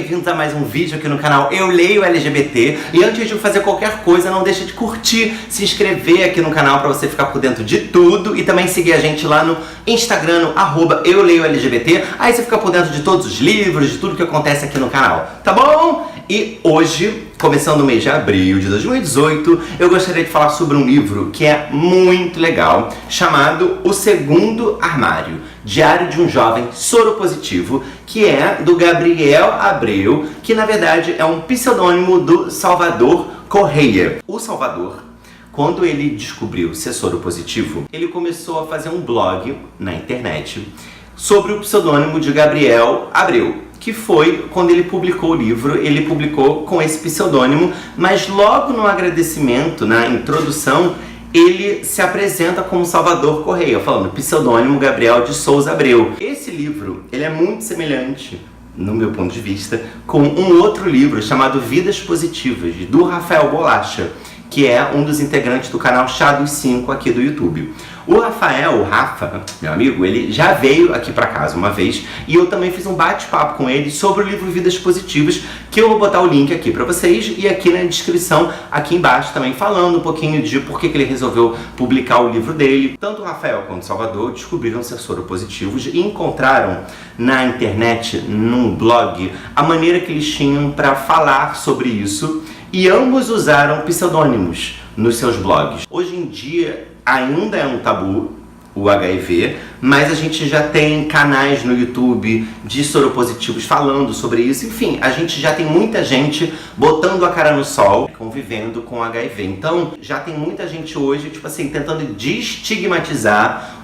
bem-vindos a mais um vídeo aqui no canal Eu Leio LGBT. E antes de fazer qualquer coisa, não deixa de curtir, se inscrever aqui no canal para você ficar por dentro de tudo. E também seguir a gente lá no Instagram, no @euleioLGBT. Aí você fica por dentro de todos os livros, de tudo que acontece aqui no canal, tá bom? E hoje, começando o mês de abril de 2018, eu gostaria de falar sobre um livro que é muito legal, chamado O Segundo Armário, Diário de um Jovem Soropositivo, que é do Gabriel Abreu, que na verdade é um pseudônimo do Salvador Correia. O Salvador, quando ele descobriu ser soropositivo, ele começou a fazer um blog na internet sobre o pseudônimo de Gabriel Abreu, que foi quando ele publicou o livro. Ele publicou com esse pseudônimo, mas logo no agradecimento, na introdução, ele se apresenta como Salvador Correia, falando pseudônimo Gabriel de Souza Abreu. Esse livro, ele é muito semelhante, no meu ponto de vista, com um outro livro chamado Vidas Positivas, do Rafael Bolacha, que é um dos integrantes do canal Chá dos 5 aqui do YouTube. O Rafael, o Rafa, meu amigo, ele já veio aqui pra casa uma vez e eu também fiz um bate-papo com ele sobre o livro Vidas Positivas, que eu vou botar o link aqui pra vocês e aqui na descrição, aqui embaixo também, falando um pouquinho de por que ele resolveu publicar o livro dele. Tanto o Rafael quanto o Salvador descobriram ser soropositivos e encontraram na internet, num blog, a maneira que eles tinham pra falar sobre isso, e ambos usaram pseudônimos nos seus blogs. Hoje em dia ainda é um tabu o HIV, mas a gente já tem canais no YouTube de soropositivos falando sobre isso. Enfim, a gente já tem muita gente botando a cara no sol, convivendo com HIV. Então, já tem muita gente hoje, tipo assim, tentando desestigmatizar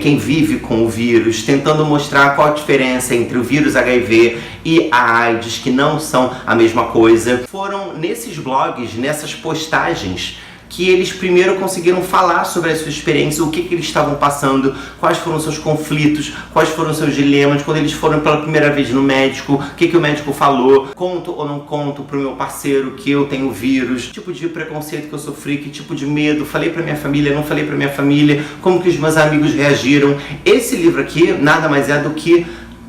quem vive com o vírus, tentando mostrar qual a diferença entre o vírus HIV e a AIDS, que não são a mesma coisa. Foram nesses blogs, nessas postagens, que eles primeiro conseguiram falar sobre a sua experiência, o que eles estavam passando, quais foram os seus conflitos, quais foram os seus dilemas, quando eles foram pela primeira vez no médico, o que o médico falou, conto ou não conto pro meu parceiro que eu tenho vírus, que tipo de preconceito que eu sofri, que tipo de medo, falei pra minha família, não falei pra minha família, como que os meus amigos reagiram. Esse livro aqui nada mais é do que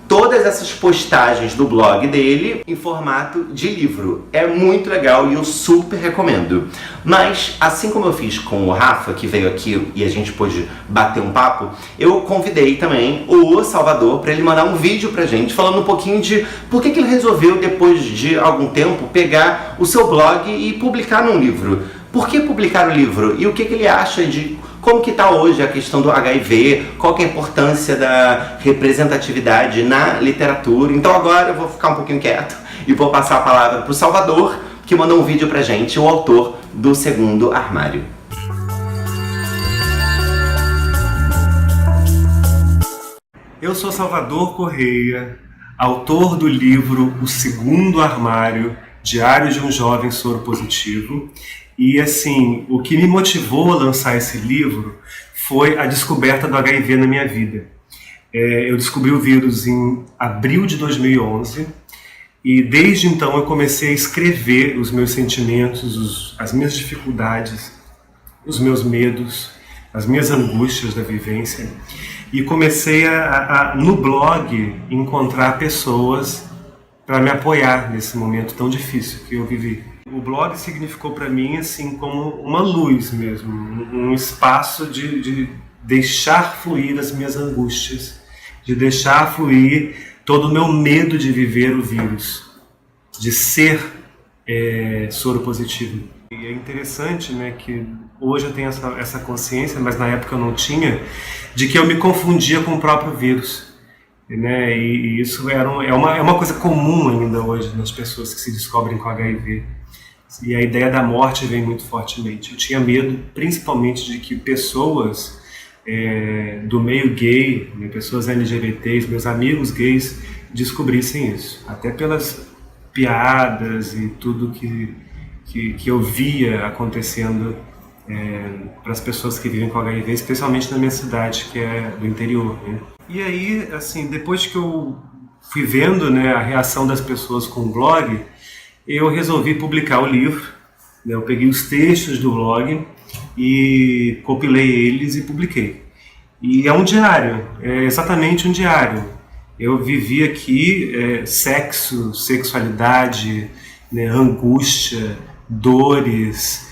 todas essas postagens do blog dele em formato de livro. É muito legal e eu super recomendo. Mas, assim como eu fiz com o Rafa, que veio aqui e a gente pôde bater um papo, eu convidei também o Salvador para ele mandar um vídeo pra gente, falando um pouquinho de por que ele resolveu, depois de algum tempo, pegar o seu blog e publicar num livro. Por que publicar o livro? E o que ele acha de como que está hoje a questão do HIV, qual que é a importância da representatividade na literatura. Então agora eu vou ficar um pouquinho quieto e vou passar a palavra para o Salvador, que mandou um vídeo pra gente, o autor do Segundo Armário. Eu sou Salvador Correia, autor do livro O Segundo Armário, Diário de um Jovem Soropositivo. E assim, o que me motivou a lançar esse livro foi a descoberta do HIV na minha vida. Eu descobri o vírus em abril de 2011 e desde então eu comecei a escrever os meus sentimentos, as minhas dificuldades, os meus medos, as minhas angústias da vivência, e comecei no blog, encontrar pessoas para me apoiar nesse momento tão difícil que eu vivi. O blog significou para mim assim como uma luz mesmo, um espaço de deixar fluir as minhas angústias, de deixar fluir todo o meu medo de viver o vírus, de ser soropositivo. E é interessante, né, que hoje eu tenho essa consciência, mas na época eu não tinha, de que eu me confundia com o próprio vírus. Né? E isso é uma coisa comum ainda hoje nas pessoas que se descobrem com HIV. E a ideia da morte vem muito fortemente. Eu tinha medo, principalmente, de que pessoas do meio gay, né, pessoas LGBTs, meus amigos gays, descobrissem isso. Até pelas piadas e tudo que eu via acontecendo para as pessoas que vivem com HIV, especialmente na minha cidade, que é do interior. Né? E aí, assim, depois que eu fui vendo, né, a reação das pessoas com o blog, eu resolvi publicar o livro. Né? Eu peguei os textos do blog e compilei eles e publiquei. E é um diário, é exatamente um diário. Eu vivi aqui sexo, sexualidade, né, angústia, dores,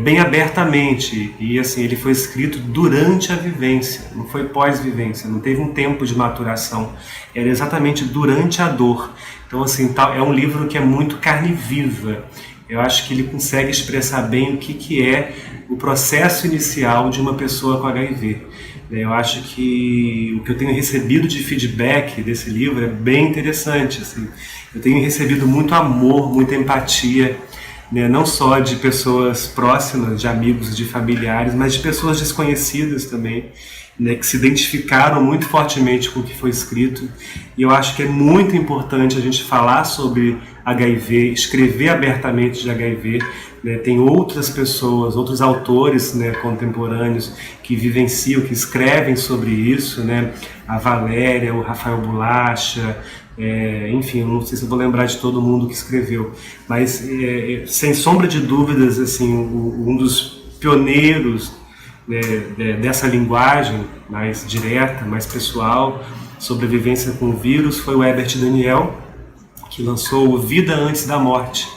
bem abertamente. E assim, ele foi escrito durante a vivência, não foi pós-vivência, não teve um tempo de maturação, era exatamente durante a dor. Então assim, é um livro que é muito carne viva. Eu acho que ele consegue expressar bem o que é o processo inicial de uma pessoa com HIV. Eu acho que o que eu tenho recebido de feedback desse livro é bem interessante. Assim. Eu tenho recebido muito amor, muita empatia, né? Não só de pessoas próximas, de amigos, de familiares, mas de pessoas desconhecidas também, né? Que se identificaram muito fortemente com o que foi escrito. E eu acho que é muito importante a gente falar sobre HIV, escrever abertamente de HIV. Né? Tem outras pessoas, outros autores, né, contemporâneos que vivenciam, que escrevem sobre isso, né? A Valéria, o Rafael Bolacha, enfim, eu não sei se eu vou lembrar de todo mundo que escreveu, mas sem sombra de dúvidas, assim, um dos pioneiros, né, dessa linguagem mais direta, mais pessoal, sobre a vivência com o vírus foi o Herbert Daniel, que lançou o Vida Antes da Morte,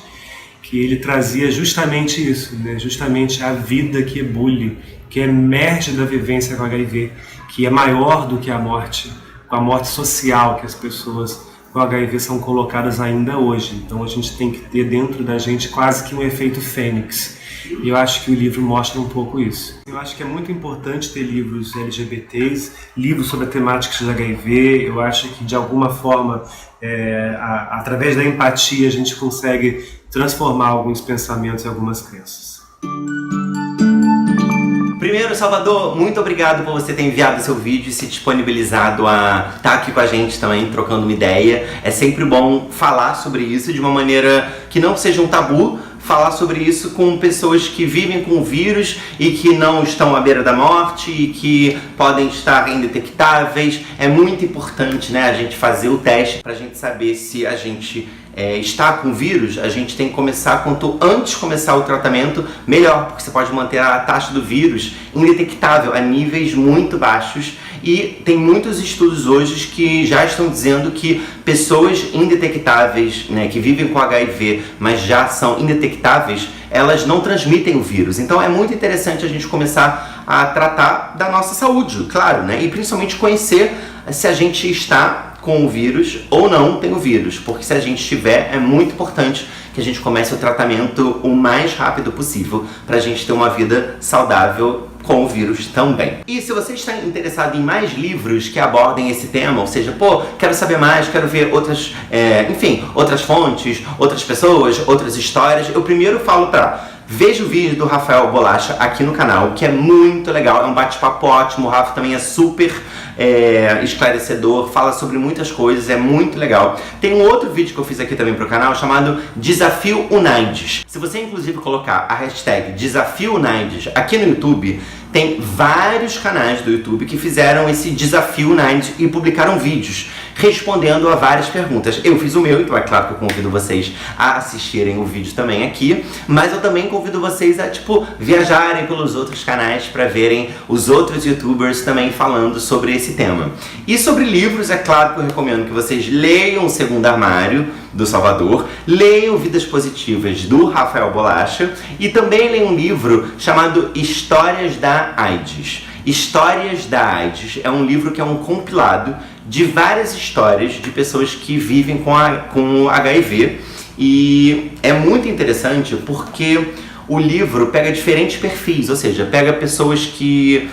que ele trazia justamente isso, né? Justamente a vida que ebule, que emerge da vivência com HIV, que é maior do que a morte, com a morte social que as pessoas com HIV são colocadas ainda hoje. Então a gente tem que ter dentro da gente quase que um efeito fênix. E eu acho que o livro mostra um pouco isso. Eu acho que é muito importante ter livros LGBTs, livros sobre a temática de HIV. Eu acho que de alguma forma, através da empatia, a gente consegue transformar alguns pensamentos e algumas crenças. Primeiro, Salvador, muito obrigado por você ter enviado seu vídeo e se disponibilizado a estar aqui com a gente também, trocando uma ideia. É sempre bom falar sobre isso de uma maneira que não seja um tabu, falar sobre isso com pessoas que vivem com o vírus e que não estão à beira da morte e que podem estar indetectáveis. É muito importante, né, a gente fazer o teste para a gente saber se a gente está com o vírus. A gente tem que começar, quanto antes começar o tratamento, melhor, porque você pode manter a taxa do vírus indetectável a níveis muito baixos. E tem muitos estudos hoje que já estão dizendo que pessoas indetectáveis, né, que vivem com HIV, mas já são indetectáveis, elas não transmitem o vírus. Então é muito interessante a gente começar a tratar da nossa saúde, claro, né? E principalmente conhecer se a gente está com o vírus ou não tem o vírus, porque se a gente tiver, é muito importante que a gente comece o tratamento o mais rápido possível para a gente ter uma vida saudável com o vírus também. E se você está interessado em mais livros que abordem esse tema, ou seja, quero saber mais, quero ver outras, outras fontes, outras pessoas, outras histórias, eu primeiro falo veja o vídeo do Rafael Bolacha aqui no canal, que é muito legal, é um bate-papo ótimo, o Rafa também é super esclarecedor, fala sobre muitas coisas, é muito legal. Tem um outro vídeo que eu fiz aqui também pro canal, chamado Desafio UNAIDS. Se você inclusive colocar a hashtag Desafio UNAIDS aqui no YouTube, tem vários canais do YouTube que fizeram esse Desafio UNAIDS e publicaram vídeos respondendo a várias perguntas. Eu fiz o meu, então é claro que eu convido vocês a assistirem o vídeo também aqui, mas eu também convido vocês a, viajarem pelos outros canais para verem os outros youtubers também falando sobre esse tema. E sobre livros, é claro que eu recomendo que vocês leiam O Segundo Armário, do Salvador, leiam Vidas Positivas, do Rafael Bolacha, e também leiam um livro chamado Histórias da AIDS. Histórias da AIDS é um livro que é um compilado de várias histórias de pessoas que vivem com HIV, e é muito interessante porque o livro pega diferentes perfis, ou seja, pega pessoas que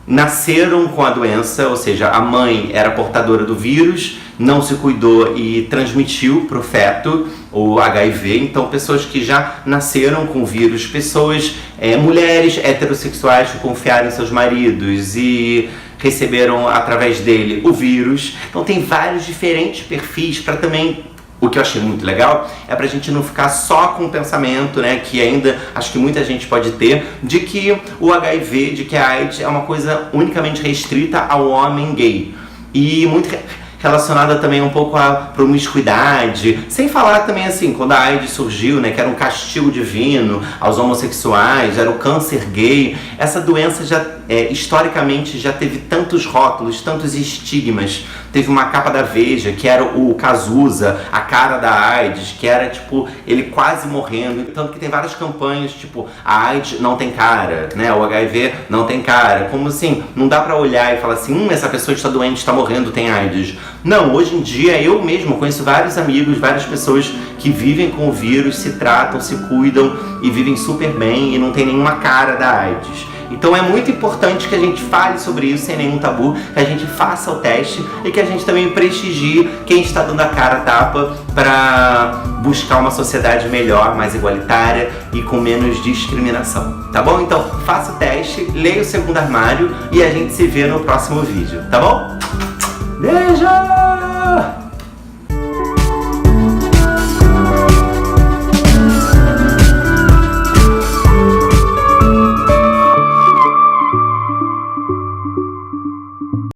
nasceram com a doença, ou seja, a mãe era portadora do vírus, não se cuidou e transmitiu para o feto o HIV, então pessoas que já nasceram com o vírus, pessoas, mulheres heterossexuais que confiaram em seus maridos e receberam através dele o vírus. Então tem vários diferentes perfis para também. O que eu achei muito legal é pra gente não ficar só com o pensamento, né, que ainda acho que muita gente pode ter, de que o HIV, de que a AIDS é uma coisa unicamente restrita ao homem gay. E muito relacionada também um pouco à promiscuidade, sem falar também assim, quando a AIDS surgiu, né, que era um castigo divino aos homossexuais, era o câncer gay, essa doença já historicamente já teve tantos rótulos, tantos estigmas. Teve uma capa da Veja que era o Cazuza, a cara da AIDS, que era tipo ele quase morrendo, tanto que tem várias campanhas tipo a AIDS não tem cara, né, o HIV não tem cara, como assim, não dá pra olhar e falar assim, essa pessoa está doente, está morrendo, tem AIDS. Não, hoje em dia eu mesmo conheço vários amigos, várias pessoas que vivem com o vírus, se tratam, se cuidam e vivem super bem e não tem nenhuma cara da AIDS. Então é muito importante que a gente fale sobre isso sem nenhum tabu, que a gente faça o teste e que a gente também prestigie quem está dando a cara a tapa para buscar uma sociedade melhor, mais igualitária e com menos discriminação, tá bom? Então faça o teste, leia o Segundo Armário e a gente se vê no próximo vídeo, tá bom? Beijo!